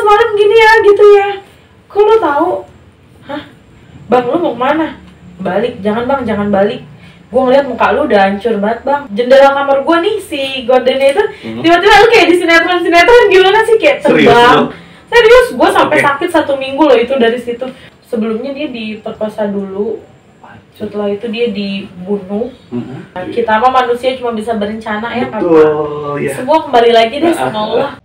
semalam gini ya gitu ya. Kok lo tahu? Hah? Bang, lu mau kemana? Balik. Jangan bang, jangan balik. Gue ngeliat muka lu udah hancur banget bang. Jendela kamar gue nih, si gordennya itu tiba-tiba lu kayak di sinetron gimana sih, kayak terbang. Serius, gue sampai sakit 1 minggu loh itu dari situ. Sebelumnya dia diperkosa dulu, setelah itu dia dibunuh. Kita mah manusia cuma bisa berencana ya. Betul, ya. Semua kembali lagi deh sama Allah.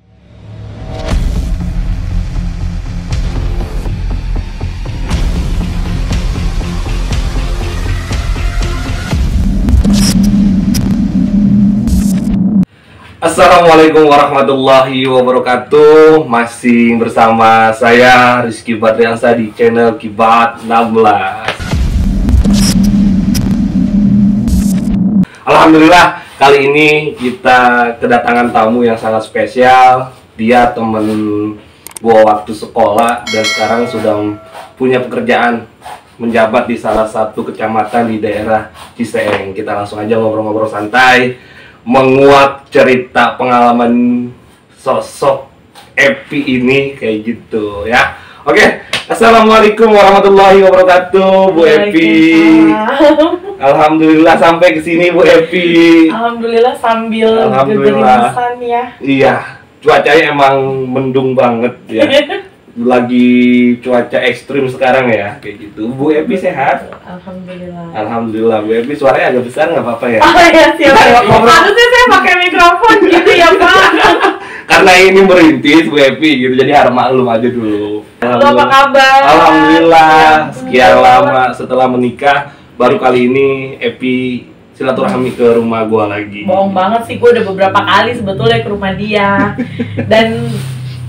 Assalamualaikum warahmatullahi wabarakatuh. Masih bersama saya Rizky Badriansa di channel Kibat 16. Alhamdulillah, kali ini kita kedatangan tamu yang sangat spesial. Dia temen gua waktu sekolah dan sekarang sudah punya pekerjaan menjabat di salah satu kecamatan di daerah Ciseeng. Kita langsung aja ngobrol-ngobrol santai, menguak cerita pengalaman sosok Epi ini kayak gitu ya. Oke, assalamualaikum warahmatullahi wabarakatuh, Bu Epi. Alhamdulillah sampai ke sini, Bu Epi. Alhamdulillah sambil gerimis-gerimis ya. Iya, cuacanya emang mendung banget ya. Lagi cuaca ekstrim sekarang ya, kayak gitu. Bu Epi sehat? Alhamdulillah. Alhamdulillah, Bu Epi suaranya agak besar nggak apa-apa ya? Oh ya, siap. Harusnya saya pakai mikrofon gitu ya, Pak. Karena ini merintis, Bu Epi gitu, jadi harap maklum aja dulu. Halo, apa kabar? Alhamdulillah, sekian lama setelah menikah, baru kali ini Epi silaturahmi ke rumah gua lagi. Bohong banget sih, gua udah beberapa kali sebetulnya ke rumah dia. Dan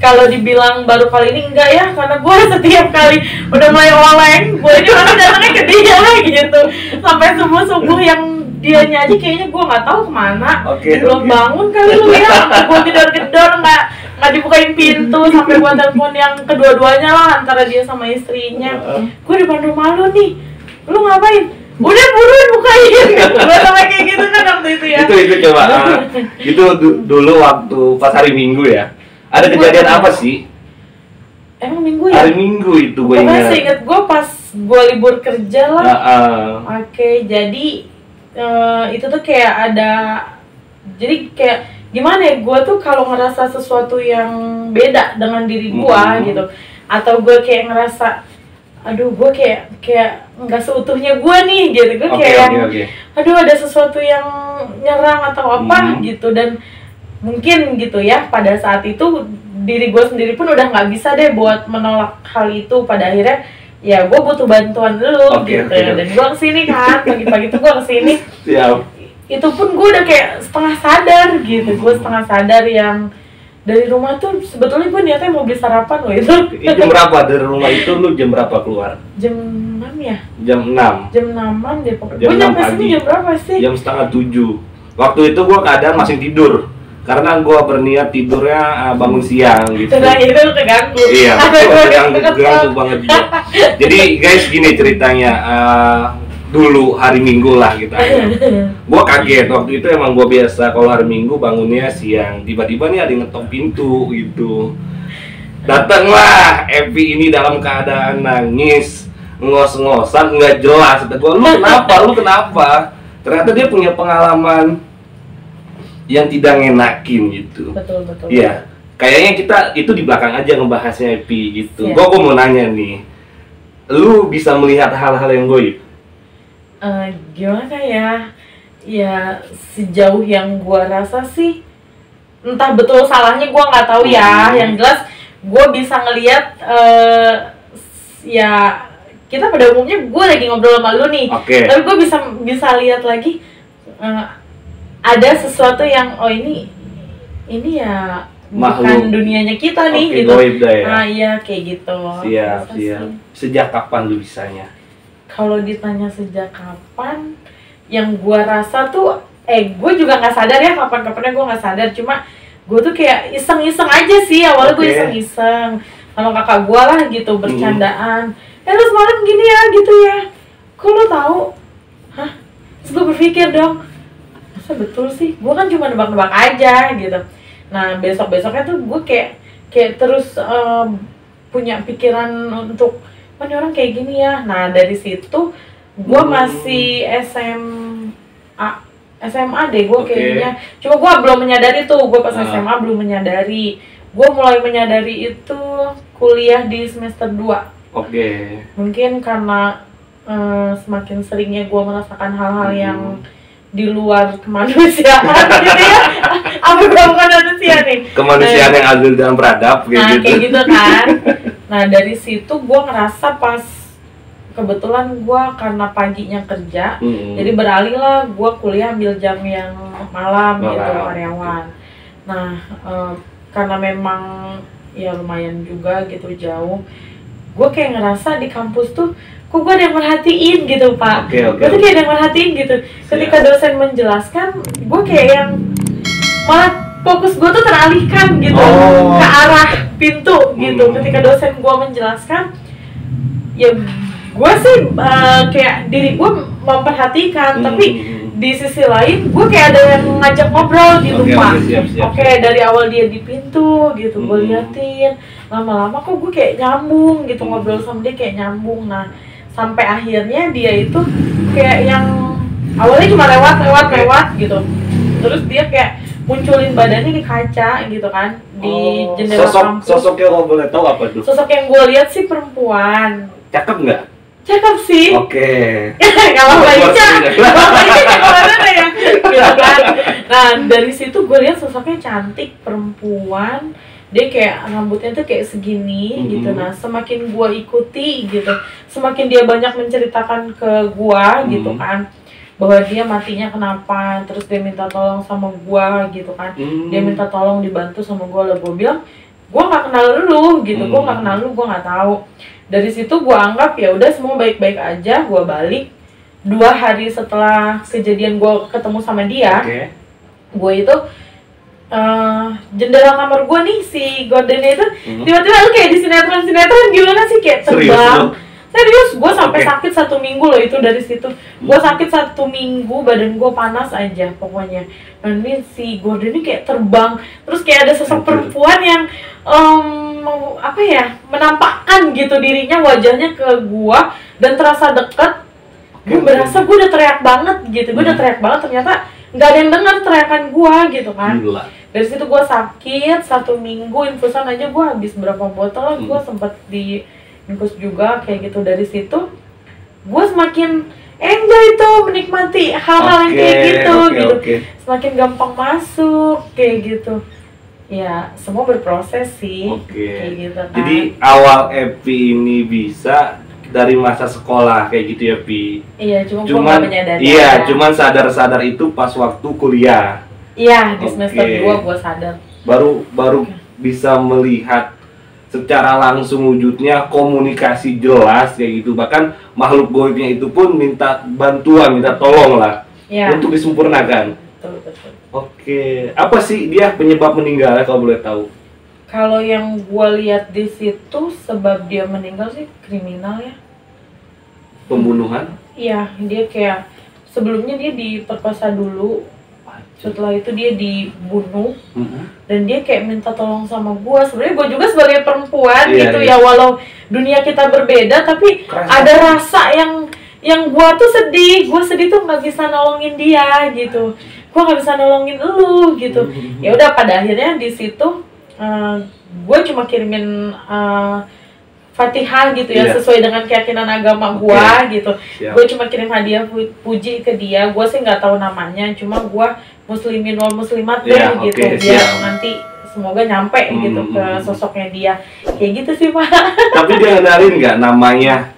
kalau dibilang baru kali ini enggak ya, karena gue setiap kali udah mulai oleng, gue ini masih datangnya ke dia gitu. Sampai subuh-subuh yang dianya aja kayaknya gue nggak tahu kemana. Belum bangun kali lu ya, gue gedor-gedor nggak dibukain pintu, sampai gue telepon yang kedua-duanya lah, antara dia sama istrinya. Gue di depan rumah lu nih, lu ngapain? Udah buruan bukain. Gue sampai kayak gitu kan waktu itu ya. Itu coba. Itu dulu waktu pas hari Minggu ya. Ada kejadian apa sih? Emang Minggu ya? Hari Minggu itu gue ingat. Pokoknya seinget gue pas gue libur kerja lah. Oke, jadi itu tuh kayak ada, jadi kayak gimana ya, gue tuh kalau ngerasa sesuatu yang beda dengan diri gue gitu, atau gue kayak ngerasa aduh gue kayak nggak seutuhnya gue nih gitu, gue kayak aduh ada sesuatu yang nyerang atau apa gitu. Dan mungkin gitu ya, pada saat itu diri gue sendiri pun udah nggak bisa deh buat menolak hal itu. Pada akhirnya ya gue butuh bantuan dulu gitu. Dan gue kesini kan, pagi-pagi tuh gue kesini. Itu pun gue udah kayak setengah sadar gitu. Gue setengah sadar yang dari rumah tuh sebetulnya gue niatnya mau beli sarapan loh itu. Jam berapa dari rumah itu, lu jam berapa keluar? Jam 6 ya? Jam 6? Jam 6-an deh pokoknya. Gue nyampe sini jam berapa sih? Jam setengah 7. Waktu itu gue keadaan masih tidur, karena gue berniat tidurnya bangun siang gitu. Nah itu lu keganggu. Iya, keganggu banget gue. Jadi guys, gini ceritanya, dulu hari Minggu lah gitu aja. Gue kaget, waktu itu emang gue biasa kalau hari Minggu bangunnya siang. Tiba-tiba nih ada yang ngetok pintu gitu. Datanglah Epi ini dalam keadaan nangis, ngos-ngosan, nggak jelas. Kata gue, lu kenapa? Ternyata dia punya pengalaman yang tidak ngenakin gitu. Betul. Iya, kayaknya kita itu di belakang aja ngebahasnya Epi gitu. Gue mau nanya nih, lu bisa melihat hal-hal yang goib? Gimana ya? Ya sejauh yang gua rasa sih, entah betul salahnya gua nggak tahu ya. Yang jelas gua bisa ngelihat ya kita pada umumnya gue lagi ngobrol sama lu nih. Tapi gue bisa lihat lagi ada sesuatu yang ini ya bukan dunianya kita nih gitu. Goib dah ya. Nah iya kayak gitu. Siap. Sejak kapan lu bisanya? Kalau ditanya sejak kapan, yang gue rasa tuh gue juga nggak sadar ya kapan-kapannya gue nggak sadar. Cuma gue tuh kayak iseng-iseng aja sih, awalnya gue iseng-iseng sama kakak gue lah gitu, bercandaan. Lu semalam gini ya gitu ya, kok lo tahu? Hah? Terus gue berpikir dong, masa betul sih? Gue kan cuma nebak-nebak aja gitu. Nah besok-besoknya tuh gue kayak kayak terus punya pikiran untuk ini orang kayak gini ya. Nah dari situ gue masih SMA deh gue kayaknya. Cuma gue belum menyadari tuh, gue pas SMA belum menyadari. Gue mulai menyadari itu kuliah di semester 2. Mungkin karena semakin seringnya gue merasakan hal-hal yang di luar kemanusiaan gitu ya. Apa gue bukan manusia nih? Kemanusiaan yang adil dan beradab gitu. Nah kayak gitu kan. Nah dari situ gue ngerasa pas kebetulan gue karena paginya kerja, jadi beralih lah gue kuliah ambil jam yang malam gitu karyawan. Nah karena memang ya lumayan juga gitu jauh, gue kayak ngerasa di kampus tuh kok gue ada yang merhatiin gitu Pak. Gue tuh kayak ada yang merhatiin gitu. Ketika dosen menjelaskan, gue kayak yang malah fokus gue tuh teralihkan gitu ke arah pintu gitu. Ketika dosen gue menjelaskan, ya gue sih kayak diri gue memperhatikan, tapi di sisi lain gue kayak ada yang ngajak ngobrol gitu Pak. Dari awal dia di pintu gitu, gue liatin, lama-lama kok gue kayak nyambung gitu, ngobrol sama dia kayak nyambung. Nah sampai akhirnya dia itu kayak yang awalnya cuma lewat gitu, terus dia kayak munculin badannya di kaca gitu kan, di jendela kampus. Sosoknya kalau boleh tahu apa tuh? Sosok yang gue lihat sih perempuan. Cakep nggak? Cakep sih. Kalau baca kemana ya gitu kan. Nah dari situ gue lihat sosoknya cantik, perempuan. Dia kayak rambutnya tuh kayak segini gitu. Nah semakin gue ikuti gitu, semakin dia banyak menceritakan ke gue gitu kan, bahwa dia matinya kenapa, terus dia minta tolong sama gue gitu kan. Dia minta tolong dibantu sama gue. Lah gue bilang, gue nggak kenal lu gitu, gue nggak kenal lu, gue nggak tahu. Dari situ gue anggap ya udah semua baik-baik aja. Gue balik 2 hari setelah kejadian gue ketemu sama dia. Gue itu jendela kamar gue nih, si gordennya itu tiba-tiba lu kayak di sinetron gimana sih, kayak terbang. Serius, gue sampai sakit 1 minggu loh itu dari situ. Gue sakit 1 minggu, badan gue panas aja pokoknya. Nah ini si gorden ini kayak terbang, terus kayak ada sosok perempuan yang menampakkan gitu dirinya, wajahnya ke gue dan terasa deket. Gue berasa gue udah teriak banget gitu, ternyata nggak ada yang dengar teriakan gue gitu kan. Dari situ gue sakit 1 minggu, infusan aja gue habis berapa botol, gue sempet di infus juga kayak gitu. Dari situ gue semakin enjoy tuh menikmati hal-hal yang kayak gitu. Semakin gampang masuk kayak gitu. Ya semua berproses sih. Kayak gitu kan. Jadi awal Epi ini bisa dari masa sekolah kayak gitu ya Pi. Iya, cuman menyadari. Iya, cuman sadar itu pas waktu kuliah. Iya, di semester 2 gue sadar. Baru bisa melihat secara langsung wujudnya, komunikasi jelas kayak gitu. Bahkan makhluk goibnya itu pun minta bantuan, minta tolong lah untuk disempurnakan. Betul. Apa sih dia penyebab meninggalnya kalau boleh tahu? Kalau yang gue lihat di situ sebab dia meninggal sih kriminal ya. Pembunuhan? Iya, dia kayak sebelumnya dia diperkosa dulu. Setelah itu dia dibunuh dan dia kayak minta tolong sama gue. Sebenarnya gue juga sebagai perempuan ya, walau dunia kita berbeda, tapi ada rasa yang gue tuh sedih. Gue sedih tuh nggak bisa nolongin dia gitu. Gue nggak bisa nolongin lu gitu. Ya udah pada akhirnya di situ gue cuma kirimin Fatihah gitu ya, sesuai dengan keyakinan agama gue gitu. Gue cuma kirim hadiah puji ke dia. Gue sih nggak tahu namanya, cuma gue muslimin wal muslimat deh gitu. Biar nanti semoga nyampe gitu ke sosoknya dia. Kayak gitu sih Pak. Tapi dia kenalin nggak namanya?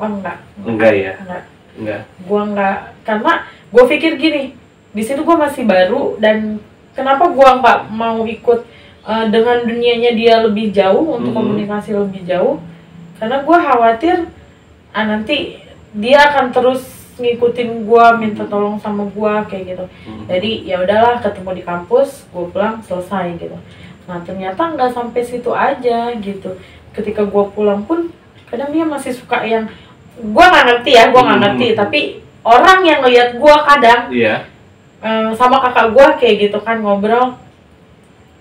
Oh enggak. Enggak ya? Enggak. Gue enggak, karena gue pikir gini, di situ gue masih baru dan kenapa gue nggak mau ikut dengan dunianya dia lebih jauh, untuk komunikasi lebih jauh, karena gue khawatir nanti dia akan terus ngikutin gue, minta tolong sama gue kayak gitu. Jadi ya udahlah, ketemu di kampus, gue pulang, selesai gitu. Nah ternyata nggak sampai situ aja gitu. Ketika gue pulang pun kadang dia masih suka yang gue nggak ngerti ya, tapi orang yang ngeliat gue kadang sama kakak gue kayak gitu kan ngobrol,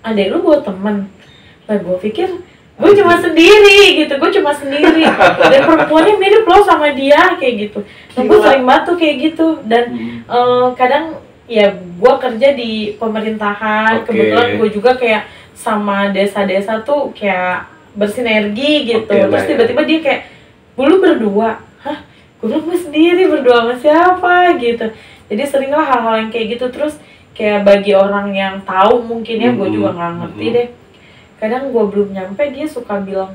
adek lu bawa temen. Nah gue pikir gue cuma sendiri gitu, dan perempuannya mirip loh sama dia kayak gitu. Dan gue sering banget tuh kayak gitu. Dan kadang ya gue kerja di pemerintahan, kebetulan gue juga kayak sama desa-desa tuh kayak bersinergi gitu. Terus tiba-tiba dia kayak, lu berdua? Hah? Gue bilang gue sendiri, berdua sama siapa gitu. Jadi seringlah hal-hal yang kayak gitu. Terus kayak bagi orang yang tahu mungkin ya, gue juga nggak ngerti deh. Kadang gue belum nyampe dia suka bilang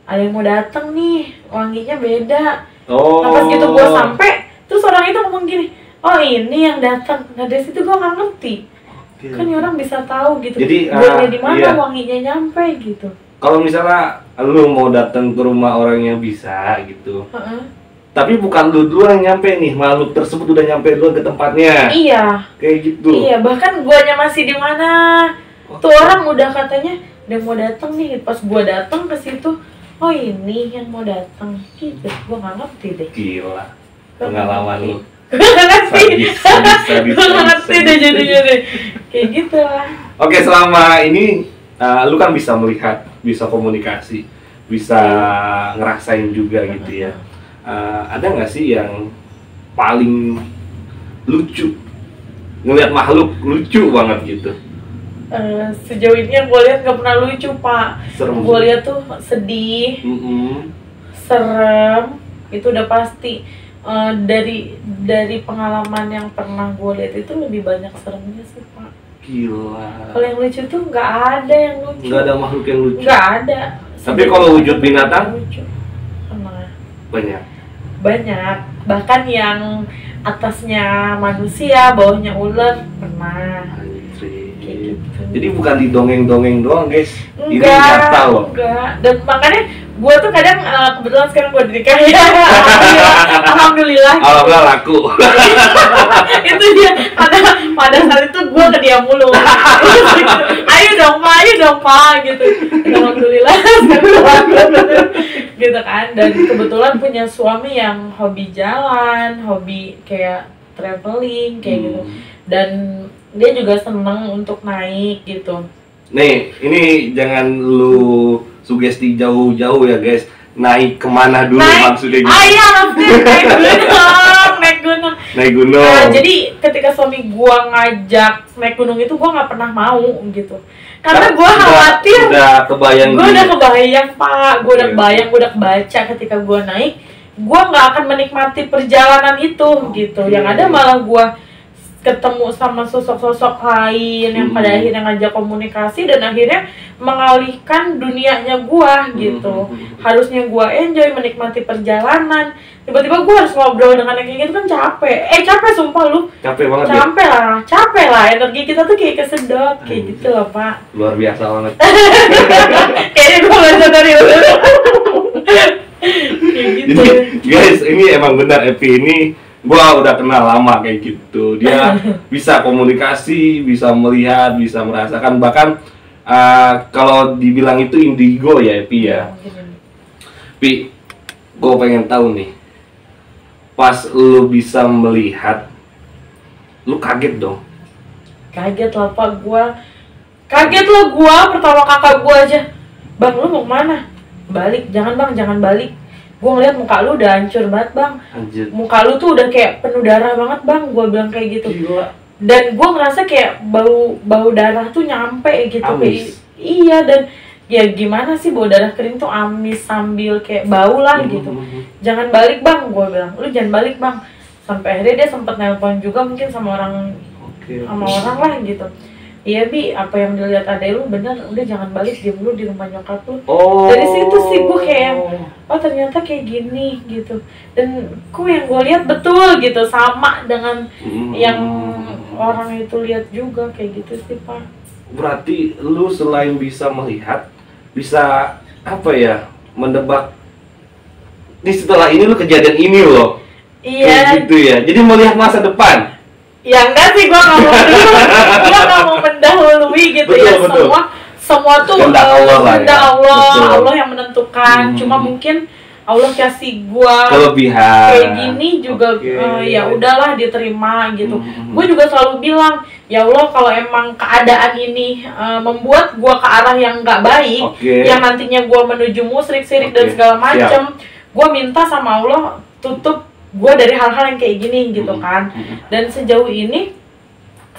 ada yang mau datang nih, wanginya beda. Nah pas gitu gue sampai, terus orang itu ngomong gini, oh ini yang datang. Nah dari situ gue nggak ngerti. Kan orang bisa tahu gitu. Jadi di mana wanginya nyampe gitu. Kalau misalnya lu mau datang ke rumah orang yang bisa gitu. Tapi bukan lu duluan yang nyampe nih, makhluk tersebut udah nyampe duluan ke tempatnya. Iya. Kayak gitu. Iya, bahkan guanya masih di mana. Tuh orang udah katanya udah mau datang nih. Pas gua datang ke situ, oh ini yang mau datang. Gitu. Gua nggak ngerti deh. Gila. Pengalaman lu. Gue nggak ngerti deh jadinya deh. Kayak gitu lah. Oke, selama ini lu kan bisa melihat, bisa komunikasi, bisa ngerasain juga gitu ya. Ada nggak sih yang paling lucu, ngelihat makhluk lucu banget gitu? Sejauh ini yang gue lihat nggak pernah lucu, Pak. Gue lihat tuh sedih, serem, itu udah pasti. Dari pengalaman yang pernah gue lihat itu lebih banyak seremnya sih, Pak. Gila. Kalau yang lucu tuh nggak ada yang lucu. Nggak ada makhluk yang lucu. Nggak ada. Tapi kalau wujud binatang? Lucu. Banyak. Bahkan yang atasnya manusia, bawahnya ular pernah. Kayak gitu. Jadi bukan di dongeng-dongeng doang, guys. Enggak, ini nyata loh. Enggak. Dan makanya gue tuh kadang kebetulan sekarang gue dinikahi. Alhamdulillah. Alhamdulillah laku. Itu dia. Pada saat itu gue ke dia mulu. Ayo dong pak gitu. Alhamdulillah gitu kan. Dan kebetulan punya suami yang hobi jalan, hobi kayak traveling kayak gitu. Dan dia juga seneng untuk naik gitu. Nih, ini jangan lu sugesti jauh-jauh ya guys. Naik kemana dulu maksudnya gitu? Naik gunung. Nah, jadi ketika suami gua ngajak naik gunung itu gua nggak pernah mau gitu. Karena gua khawatir. Gua udah kebayang Pak. Gua udah kebayang, gua udah kebaca ketika gua naik, gua nggak akan menikmati perjalanan itu gitu. Yang ada malah gua ketemu sama sosok-sosok lain yang pada akhirnya ngajak komunikasi dan akhirnya mengalihkan dunianya gua gitu. Harusnya gua enjoy menikmati perjalanan, tiba-tiba gua harus ngobrol dengan yang kayak gitu kan capek. Capek sumpah lu. Capek banget. Capek lah. Energi kita tuh kayak kesedot kayak gitu loh, Pak. Luar biasa banget. Kayaknya gua nggak sadar ya. Gitu. Jadi guys, ini emang benar Epi ini gua udah kenal lama kayak gitu. Dia bisa komunikasi, bisa melihat, bisa merasakan. Bahkan kalau dibilang itu indigo ya, Pi ya. Pi, gua pengen tahu nih. Pas lu bisa melihat, lu kaget dong? Kaget lah Pak, kaget lah gua. Pertama kakak gua aja, Bang lu mau kemana? Balik, jangan balik. Gue ngeliat muka lu udah hancur banget bang. Anjir. Muka lu tuh udah kayak penuh darah banget bang. Gue bilang kayak gitu. Gila. Dan gue ngerasa kayak bau darah tuh nyampe gitu. Amis. Iya, dan ya gimana sih bau darah kering tuh amis sambil kayak bau lah gitu. Jangan balik bang, gue bilang. Lu jangan balik bang. Sampai akhirnya dia sempet nelpon juga mungkin sama orang orang lah gitu. Iya Bi, apa yang dilihat adek lu bener, udah jangan balik, diem lu di rumah nyokap lu. Dari situ sih gue kayak, oh ternyata kayak gini gitu. Dan yang gue lihat betul gitu, sama dengan yang orang itu lihat juga kayak gitu sih Pak. Berarti lu selain bisa melihat, bisa apa ya, mendebak. Nih setelah ini lu kejadian ini loh. Iya. Kayak gitu ya, jadi melihat masa depan. Ya enggak sih, gue nggak mau mendahului gitu. Betul. Semua tuh kehendak Allah yang menentukan. Cuma mungkin Allah kasih gua kelebihan kayak gini juga, ya udahlah diterima gitu. Gue juga selalu bilang, ya Allah kalau emang keadaan ini membuat gua ke arah yang nggak baik, yang nantinya gua menuju musyrik, syirik dan segala macem, gua minta sama Allah tutup gua dari hal-hal yang kayak gini gitu kan. Dan sejauh ini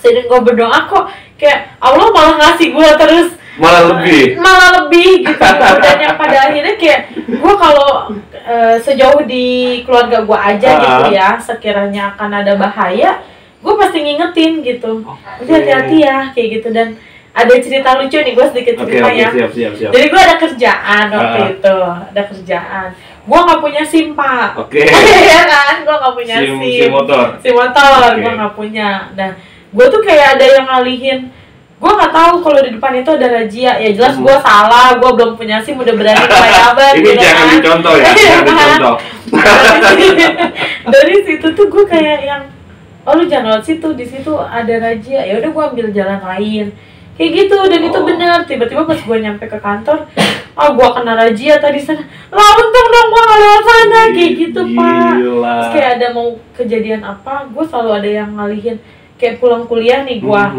seiring gua berdoa kok kayak Allah malah ngasih gua terus malah lebih gitu. Dan yang pada akhirnya kayak gue kalau sejauh di keluarga gue aja gitu ya, sekiranya akan ada bahaya, gue pasti ngingetin gitu, hati-hati ya kayak gitu. Dan ada cerita lucu nih, gue sedikit cerita ya. Siap. Jadi gue ada kerjaan waktu itu, gue nggak punya SIM pak. Ya kan, gue nggak punya SIM motor, gue nggak punya. Nah gue tuh kayak ada yang ngalihin, gue nggak tahu kalau di depan itu ada razia. Ya jelas gue salah, gue belum punya SIM udah berani kelayaban. Ini gitu jangan dicontoh ya, jangan dicontoh. Dari situ tuh gue kayak yang, oh lu jangan lewat situ, di situ ada razia. Ya udah gue ambil jalan lain kayak gitu. Dan itu benar, tiba-tiba pas gue nyampe ke kantor, gue kena razia tadi sana. Lah untung dong gue nggak lewat sana kayak gitu pak. Terus kayak ada mau kejadian apa, gue selalu ada yang ngalihin. Kayak pulang kuliah nih gua,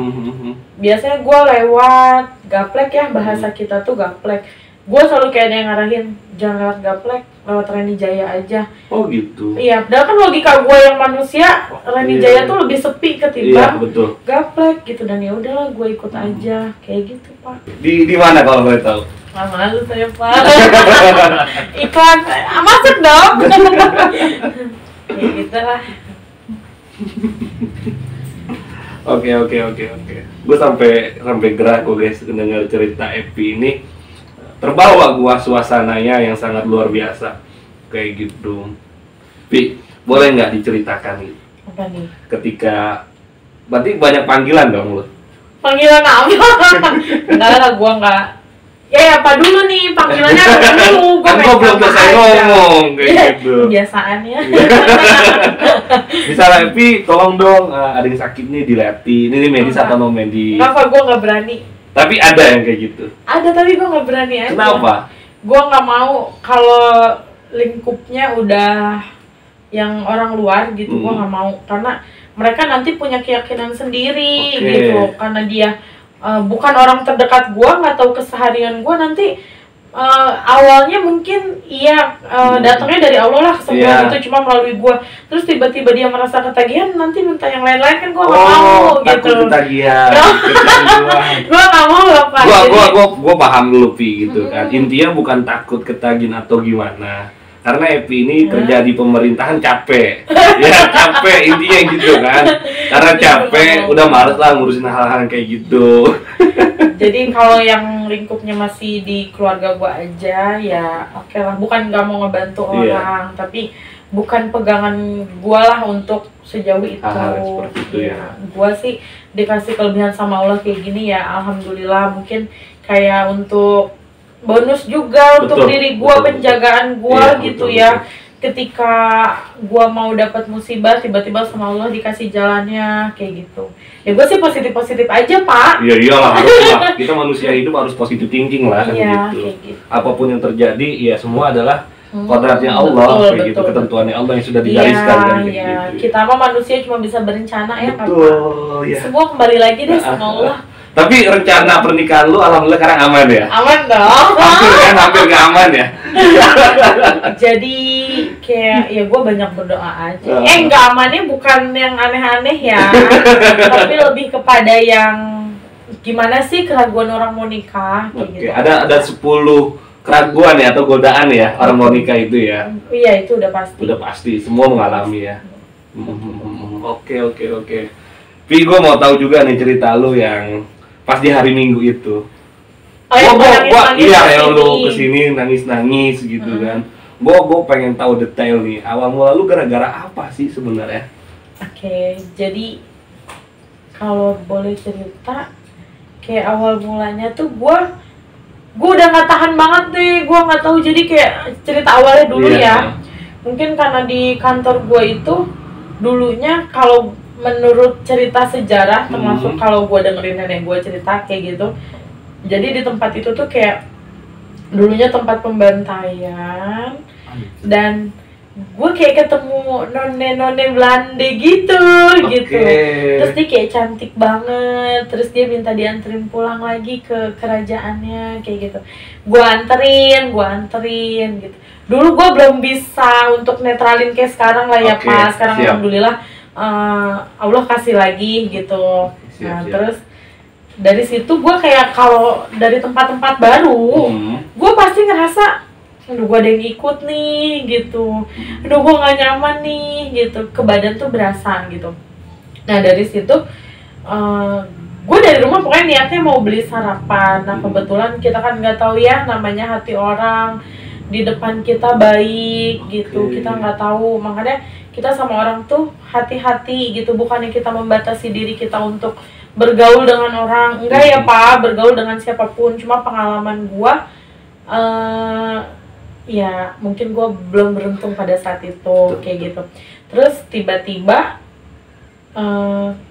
biasanya gua lewat Gaplek ya, bahasa kita tuh Gaplek. Gua selalu kayak ada yang ngarahin, jangan lewat Gaplek, lewat Rani Jaya aja. Oh gitu. Iya, padahal kan logika gua yang manusia, Rani Jaya tuh lebih sepi ketimbang Gaplek gitu. Dan ya udahlah gua ikut aja, kayak gitu pak. Di mana kalau boleh tahu? Malu saya pak. Iklan, masuk dong. Kayak gitu lah. Oke. Gue sampai gerak kok guys mendengar cerita Epi ini. Terbawa gua suasananya yang sangat luar biasa kayak gitu. Pi, boleh nggak diceritakan gitu? Apa nih? Ketika berarti banyak panggilan dong lu? Panggilan apa? Enggak lah, gua nggak. Ya apa dulu nih panggilannya dulu? Gua belum selesai ngomong kayak gitu. Kebiasaannya. Misalnya Epi, tolong dong ada yang sakit nih dilihatin. Ini medis atau non medis? Kenapa gua nggak berani? Tapi ada yang kayak gitu. Ada, tapi gua nggak berani aja. Kenapa? Gua nggak mau kalau lingkupnya udah yang orang luar gitu, gua nggak mau karena mereka nanti punya keyakinan sendiri gitu. Karena dia bukan orang terdekat gua, nggak tahu keseharian gua, nanti awalnya mungkin datangnya dari Allah lah semua itu cuma melalui gua, terus tiba-tiba dia merasa ketagihan, nanti minta yang lain-lain kan gua nggak mau gitu. Ketagihan. Gua nggak mau Pak. Gua paham dulu Pi gitu kan. Intinya bukan takut ketagihan atau gimana. Karena Epi ini kerja di pemerintahan capek. Ya capek intinya gitu kan. Karena capek, udah males lah ngurusin hal-hal kayak gitu. Jadi kalau yang lingkupnya masih di keluarga gua aja ya oke lah. Bukan nggak mau ngebantu orang, tapi bukan pegangan gua lah untuk sejauh itu. Seperti itu ya. Gua sih dikasih kelebihan sama Allah kayak gini ya, alhamdulillah. Mungkin kayak untuk bonus juga untuk diri gua, penjagaan gua gitu ya. Ketika gua mau dapat musibah, tiba-tiba sama Allah dikasih jalannya kayak gitu. Ya gua sih positif aja pak. Iya iyalah, haruslah. Kita manusia hidup harus positive thinking lah gitu. Apapun yang terjadi ya semua adalah kodratnya Allah kayak gitu, ketentuannya Allah yang sudah digariskan kan kayak gitu. Kita mah manusia cuma bisa berencana ya kan. Ya. Semua kembali lagi deh sama Allah. Tapi rencana pernikahan lu alhamdulillah sekarang aman ya? Aman dong. Hampir gak aman ya? Jadi kayak ya gue banyak berdoa aja. Nggak amannya bukan yang aneh-aneh ya. Tapi lebih kepada yang gimana sih keraguan orang mau nikah kayak gitu. Ada 10 keraguan ya atau godaan ya orang mau nikah itu ya? Iya itu udah pasti. Udah pasti, semua mengalami ya. Oke. Pi, gue mau tahu juga nih cerita lu yang pas di hari Minggu itu. Yang lu kesini nangis gitu kan. Gue pengen tahu detail nih. Awal mula lu gara-gara apa sih sebenarnya? Oke, jadi kalau boleh cerita, kayak awal mulanya tuh gue udah nggak tahan banget nih. Gue nggak tahu, jadi kayak cerita awalnya dulu ya. Mungkin karena di kantor gue itu dulunya kalau menurut cerita sejarah, termasuk kalau gue dengerin nenek gue cerita kayak gitu, jadi di tempat itu tuh kayak dulunya tempat pembantaian, dan gue kayak ketemu none Belanda gitu. Terus dia kayak cantik banget, terus dia minta dianterin pulang lagi ke kerajaannya kayak gitu. Gue anterin gitu. Dulu gue belum bisa untuk netralin kayak sekarang lah ya Pak. Sekarang alhamdulillah Allah kasih lagi gitu. Terus dari situ gue kayak kalau dari tempat-tempat baru, gue pasti ngerasa aduh gue ada yang ikut nih gitu, aduh gue gak nyaman nih gitu, ke badan tuh berasa gitu. Nah dari situ gue dari rumah pokoknya niatnya mau beli sarapan. Nah kebetulan kita kan nggak tahu ya namanya hati orang, di depan kita baik gitu, kita nggak tahu, makanya kita sama orang tuh hati-hati gitu. Bukannya kita membatasi diri kita untuk bergaul dengan orang, enggak ya Pak, bergaul dengan siapapun. Cuma pengalaman gue ya mungkin gue belum beruntung pada saat itu kayak gitu. Terus tiba-tiba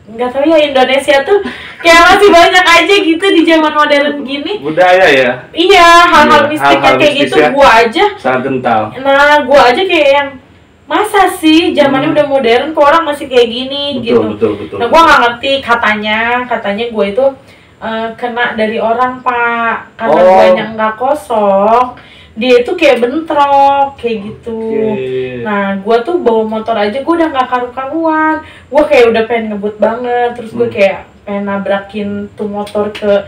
nggak tahu ya, Indonesia tuh kayak masih banyak aja gitu di zaman modern gini budaya ya. Iya, hal-hal mistik kayak gitu ya, gue aja sangat kental. Nah gue aja kayak yang masa sih zamannya udah modern kok orang masih kayak gini gitu. Betul. Nah gue nggak ngerti, katanya gue itu kena dari orang Pak, karena guanya nggak kosong, dia itu kayak bentrok kayak gitu. Nah gue tuh bawa motor aja gue udah nggak karu-karuan, gue kayak udah pengen ngebut banget, terus gue kayak pengen nabrakin tuh motor ke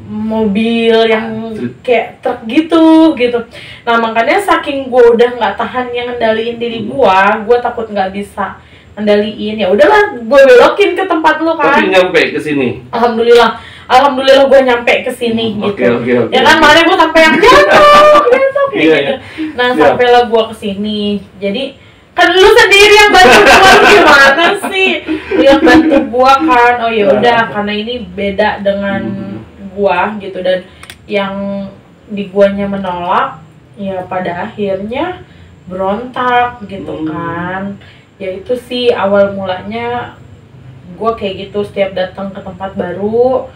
mobil yang kayak truk gitu. Nah makanya saking gue udah nggak tahan yang ngendaliin diri gue takut nggak bisa ngendaliin, ya udahlah gue belokin ke tempat lu kan. Tapi nyampe ke sini. Alhamdulillah gue nyampe ke sini gitu. Okay. Ya kan kemarin gue sampai yang jatuh gitu. Nah sampailah gue ke sini. Jadi kan lu sendiri yang bantu gue, gimana sih? Lu yang bantu gue kan. Oh ya udah, karena ini beda dengan gua gitu, dan yang di guanya menolak ya pada akhirnya berontak gitu kan. Ya itu sih awal mulanya gua kayak gitu, setiap datang ke tempat baru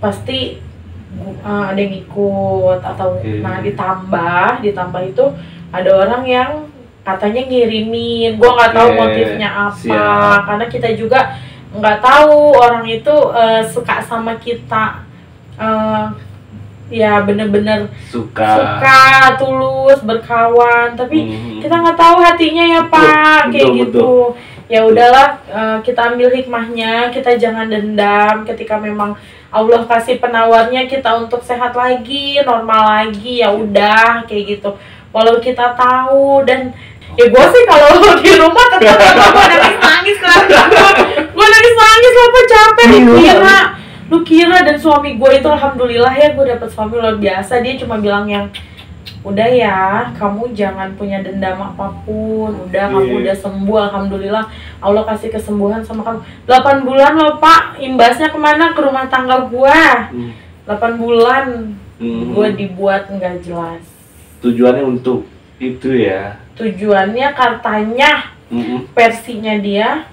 pasti ada yang ikut atau nah ditambah itu ada orang yang katanya ngirimin. Gua nggak tahu motifnya apa. Karena kita juga nggak tahu orang itu suka sama kita ya bener-bener suka tulus berkawan, tapi kita nggak tahu hatinya ya Pak. Kayak gitu. Ya udahlah, kita ambil hikmahnya, kita jangan dendam. Ketika memang Allah kasih penawarnya kita untuk sehat lagi, normal lagi, ya udah kayak gitu. Walau kita tahu, dan ya gue sih kalau di rumah tetap gue nangis lah. Gue nangis lah, apa capek lu kira. Dan suami gue itu alhamdulillah ya, gue dapet suami luar biasa. Dia cuma bilang yang udah ya, kamu jangan punya dendam apapun, udah kamu udah sembuh, alhamdulillah Allah kasih kesembuhan sama kamu. 8 bulan loh Pak, imbasnya kemana? Ke rumah tangga gue. 8 bulan gue dibuat nggak jelas. Tujuannya untuk itu ya? Tujuannya katanya versinya dia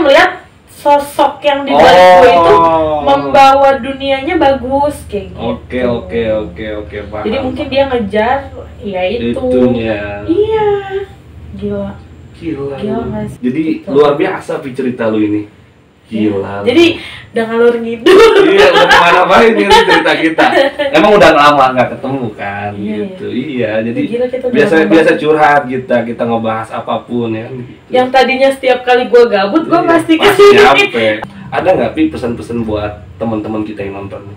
melihat sosok yang di balik gue itu membawa dunianya bagus kayak gitu. Oke, paham. Jadi mungkin dia ngejar ya itunya. Iya. Gila gak sih? Jadi betul. Luar biasa cerita lu ini. Gila. Jadi udah ngalur ngidul. Iya, udah kemana-mana ini cerita kita. Emang udah lama nggak ketemu kan, gitu. Iya, jadi biasa curhat kita ngebahas apapun ya. Gitu. Yang tadinya setiap kali gue gabut, gue pasti kesini. Ada nggak Pi pesan-pesan buat teman-teman kita yang nonton?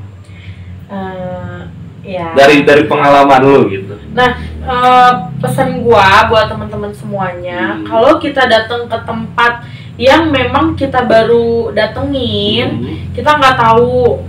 Ya. Dari pengalaman lu gitu. Nah, pesan gue buat teman-teman semuanya, kalau kita datang ke tempat yang memang kita baru datengin, kita nggak tahu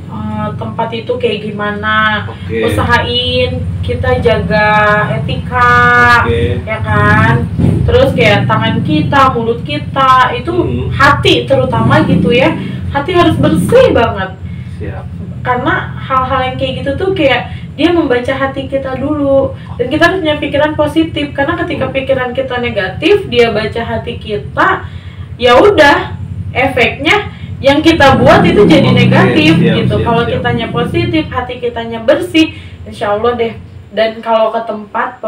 tempat itu kayak gimana, usahain kita jaga etika, ya kan. Terus kayak tangan kita, mulut kita, itu hati terutama gitu ya, hati harus bersih banget. Siap. Karena hal-hal yang kayak gitu tuh kayak dia membaca hati kita dulu, dan kita harus punya pikiran positif. Karena ketika pikiran kita negatif, dia baca hati kita, ya udah efeknya yang kita buat itu jadi negatif gitu. Kalau kitanya positif, hati kitanya bersih, Insya Allah deh. Dan kalau ke tempat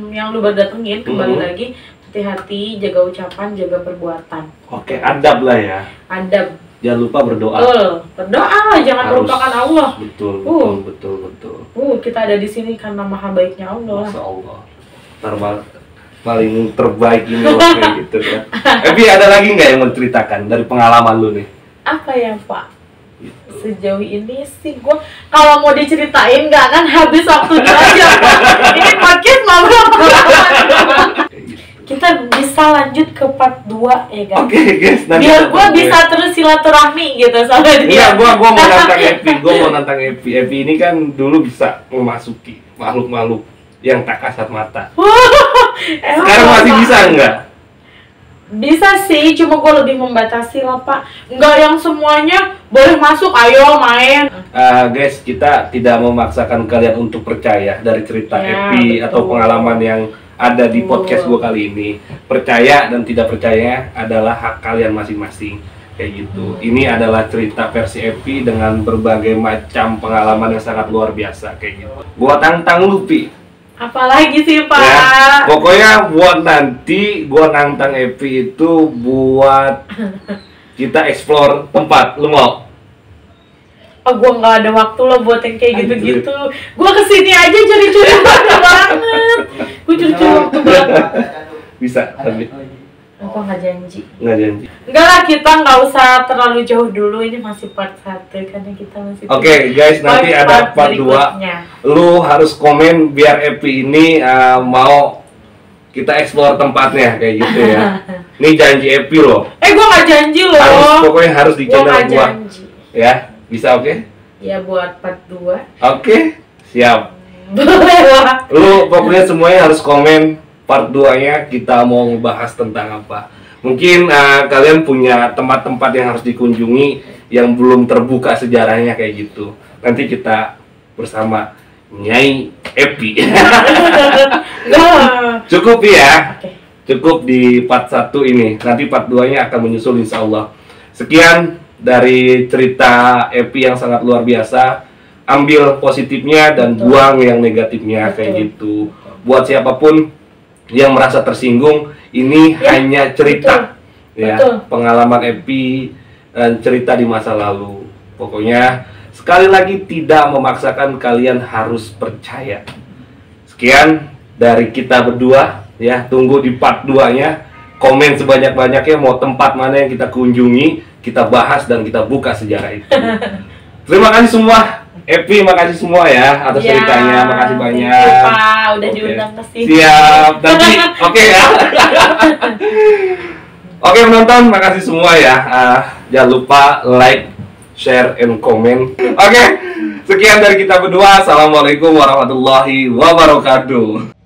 yang lu baru datengin, kembali lagi, hati-hati, jaga ucapan, jaga perbuatan. Oke, adab lah ya. Adab. Jangan lupa berdoa. Betul, berdoa lah, jangan melupakan Allah. Betul. Kita ada di sini karena maha baiknya Allah. Masya Allah. Paling terbaik ini loh kayak gitu kan. Tapi ada lagi nggak yang mau ceritakan dari pengalaman lu nih? Apa ya Pak? Sejauh ini sih gue kalau mau diceritain nggak akan habis waktu 2 jam. Ini podcast mau berapa lama? Kita bisa lanjut ke part 2 ya guys. Oke, guys. Biar gue bisa terus silaturahmi gitu sama dia. Iya, gue mau nantang Epi. Gue mau nantang Epi. Epi ini kan dulu bisa memasuki makhluk-makhluk yang tak kasat mata. Sekarang masih bisa nggak? Bisa sih, cuma gue lebih membatasi lah Pak. Nggak yang semuanya boleh masuk, ayo main. Guys, kita tidak memaksakan kalian untuk percaya dari cerita Epi atau pengalaman yang ada di podcast gue kali ini. Percaya dan tidak percaya adalah hak kalian masing-masing. Kayak gitu. Ini adalah cerita versi Epi dengan berbagai macam pengalaman yang sangat luar biasa kayak gitu. Gua tantang lu, Pi. Apalagi sih Pak? Ya, pokoknya buat nanti gua nantang Epi itu buat kita explore tempat. Lu mau? Oh, gua nggak ada waktu loh buat yang kayak gitu-gitu. Gua kesini aja curi-curi waktu banget. Gua curi-curi waktu banget. Bisa, tapi gua nggak janji. Nggak janji. Enggak lah, kita nggak usah terlalu jauh dulu. Ini masih part 1 karena kita masih. Oke, guys, nanti ada part 2. Lu harus komen biar Epi ini mau kita explore tempatnya kayak gitu ya. Ini janji Epi loh. Gua nggak janji loh. Pokoknya harus di channel gua. Ya, bisa oke? Ya, buat part 2. Oke, siap. Boleh lah. Lu pokoknya semuanya harus komen part 2-nya kita mau ngebahas tentang apa. Mungkin kalian punya tempat-tempat yang harus dikunjungi yang belum terbuka sejarahnya kayak gitu. Nanti kita bersama Nyai Epi. Cukup ya. Cukup di part 1 ini. Nanti part 2-nya akan menyusul insya Allah. Sekian dari cerita Epi yang sangat luar biasa. Ambil positifnya dan buang yang negatifnya kayak gitu. Buat siapapun yang merasa tersinggung, ini hanya cerita. Pengalaman Epi dan cerita di masa lalu. Pokoknya sekali lagi tidak memaksakan kalian harus percaya. Sekian dari kita berdua ya, tunggu di part 2-nya. Komen sebanyak-banyaknya mau tempat mana yang kita kunjungi, kita bahas dan kita buka sejarah itu. Terima kasih semua. Epi, makasih semua ya atas ceritanya, makasih banyak. Thank you, Pak, udah diundang ke sini. Siap, nanti oke ya. Oke penonton, makasih semua ya. Jangan lupa like, share, and comment. Oke, sekian dari kita berdua. Assalamualaikum warahmatullahi wabarakatuh.